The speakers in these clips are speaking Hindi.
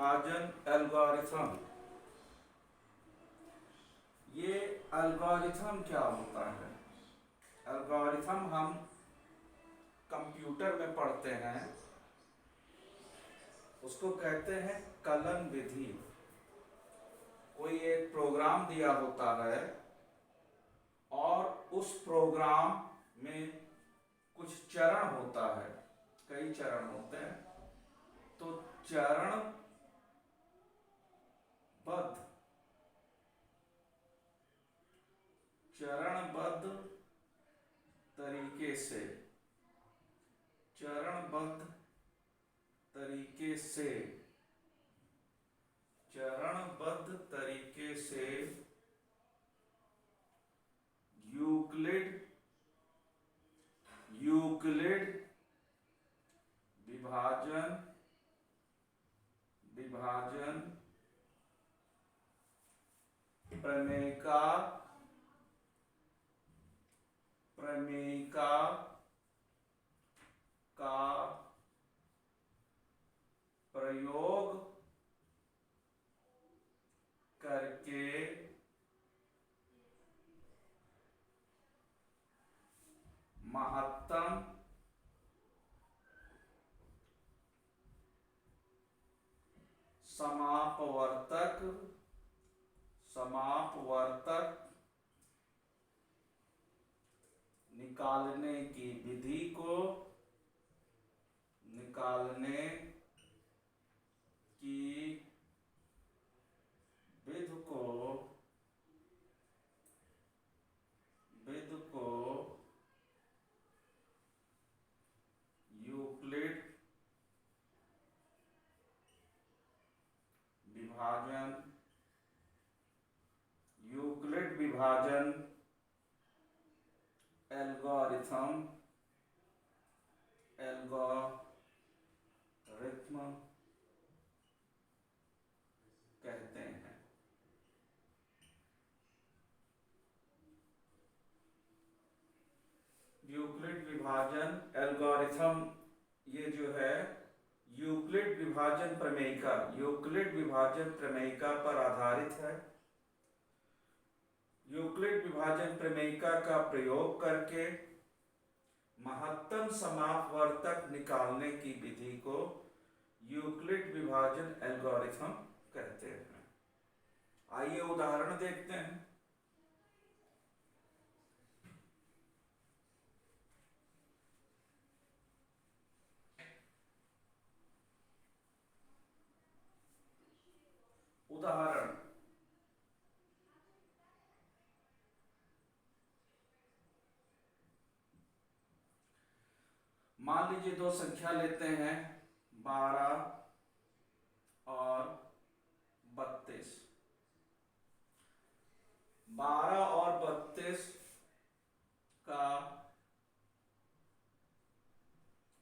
विभाजन एल्गोरिथम। ये एल्गोरिथम क्या होता है? एल्गोरिथम हम कंप्यूटर में पढ़ते हैं, उसको कहते हैं कलन विधि। कोई एक प्रोग्राम दिया होता है और उस प्रोग्राम में कुछ चरण होता है, कई चरण होते हैं। तो चरणबद्ध चरणबद्ध तरीके से चरणबद्ध तरीके से चरणबद्ध तरीके से यूक्लिड विभाजन प्रमेयिका का प्रयोग करके महत्तम समापवर्तक निकालने की विधि को यूक्लिड विभाजन एल्गोरिथम कहते हैं। यूक्लिड विभाजन एल्गोरिथम, ये जो है यूक्लिड विभाजन प्रमेयिका पर आधारित है। यूक्लिड विभाजन प्रमेयिका का प्रयोग करके महत्तम समापवर्तक निकालने की विधि को यूक्लिड विभाजन एल्गोरिथम कहते हैं। आइए उदाहरण देखते हैं। उदाहरण, मान लीजिए दो संख्या लेते हैं 12 और 32। 12 और 32 का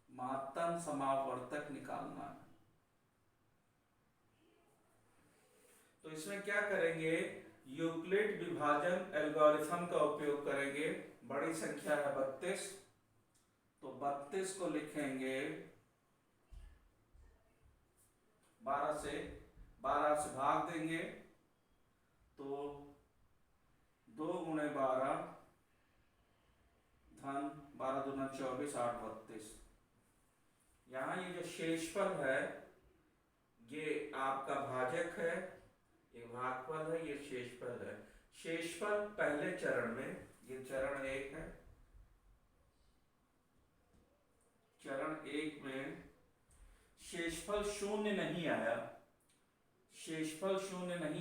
महत्तम समापवर्तक निकालना है। तो इसमें क्या करेंगे? यूक्लिड विभाजन एल्गोरिथम का उपयोग करेंगे। बड़ी संख्या है 32, तो 32 को लिखेंगे 12 से भाग देंगे तो 2 गुणे 12 धन 12 दूना 24, 8 32। यहाँ ये जो शेषफल है ये आपका भाजक है, ये भागफल है, ये शेषफल है। शेषफल पहले चरण में, ये चरण 1 है, चरण 1 में शेषफल शून्य नहीं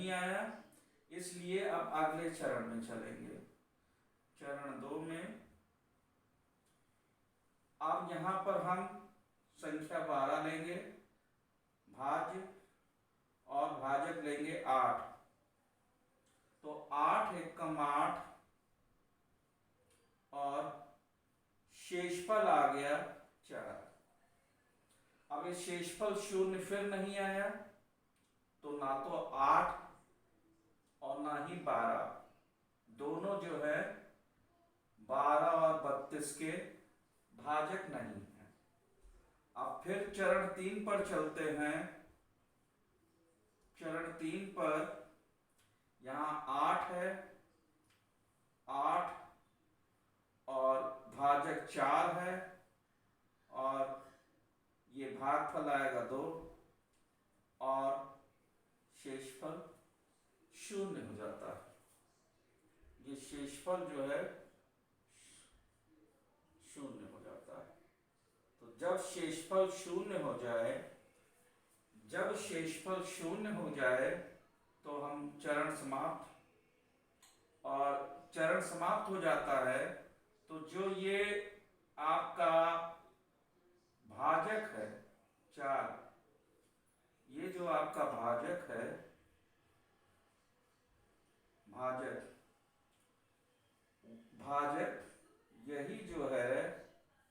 आया, इसलिए अब अगले चरण में चलेंगे। चरण 2 में अब यहां पर हम संख्या 12 लेंगे, भाज्य और भाजक लेंगे 8, तो 8 एकम 8 और शेषफल आ गया 4। अब ये शेषफल शून्य फिर नहीं आया, तो ना तो 8 और ना ही 12, दोनों जो है 12 और 32 के भाजक नहीं है। अब फिर चरण 3 पर चलते हैं। चरण 3 पर यहाँ 8 है, 8 और भाजक 4 है, और ये भागफल आएगा 2 और शेषफल 0 हो जाता है। ये शेषफल जो है 0 हो जाता है। तो जब शेषफल 0 हो जाए, जब शेषफल 0 हो जाए तो हम चरण समाप्त, और चरण समाप्त हो जाता है तो जो ये आपका भाजक है 4, ये जो आपका भाजक है, भाजक यही जो है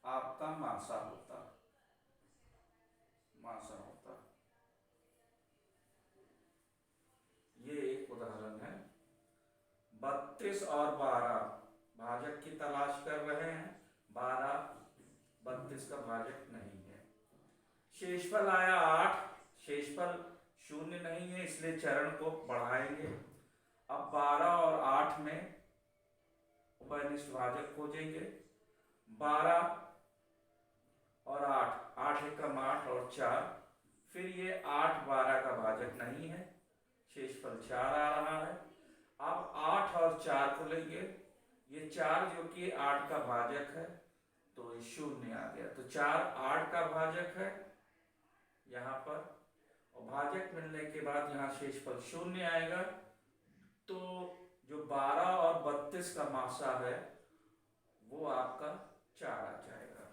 आपका मासा होता, मासा होता। ये एक उदाहरण है। 32 और 12 भाजक की तलाश कर रहे हैं, 12 32 का भाजक नहीं है। शेषफल आया 8, शेषफल 0 नहीं है, इसलिए चरण को बढ़ाएंगे। अब 12 और 8 में उभयनिष्ठ भाजक खोजेंगे। 12 और 8, 8 एकम 8 और 4, फिर ये 8 12 का भाजक नहीं है, शेषफल 4 आ रहा है। अब 8 और 4 को लेंगे, ये 4 जो कि 8 का भाजक है तो ये 0 आ गया, तो 4 8 का भाजक है यहाँ पर, और भाजक मिलने के बाद यहाँ शेषफल 0 आएगा। तो जो 12 और 32 का मासा है वो आपका 4 आ जाएगा।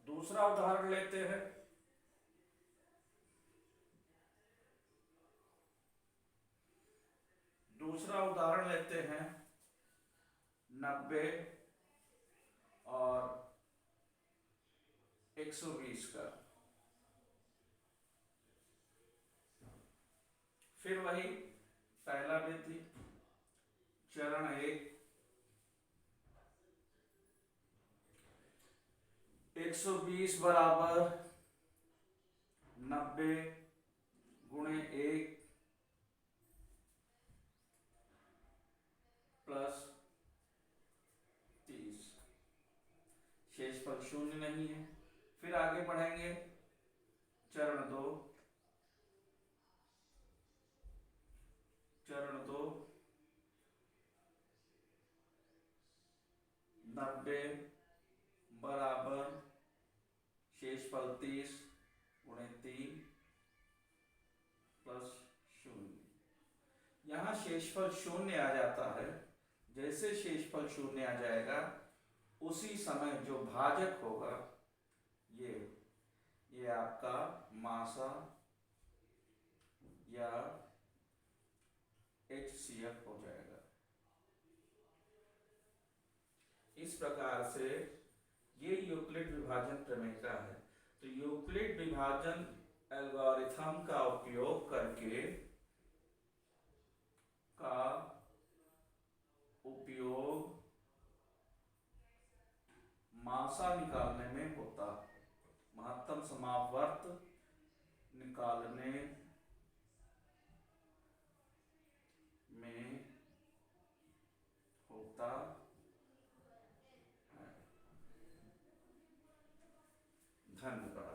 दूसरा उदाहरण लेते हैं। दूसरा उदाहरण लेते हैं 90 और 120 का। फिर वही पहला विधि, चरण 1, 120 बराबर 90 गुणे 1 प्लस 30, शेषफल 0 नहीं है। फिर आगे बढ़ेंगे, चरण 2, 90 बराबर शेषफल 30 गुणे 3 प्लस 0। यहाँ शेषफल 0 आ जाता है। जैसे शेषफल 0 आ जाएगा उसी समय जो भाजक होगा ये आपका मासा या HCF हो जाएगा। इस प्रकार से ये यूक्लिड विभाजन प्रमेय का है। तो यूक्लिड विभाजन एल्गोरिथम का उपयोग करके मासा निकालने में होता, महत्तम समावर्त निकालने में होता है। धन्यवाद।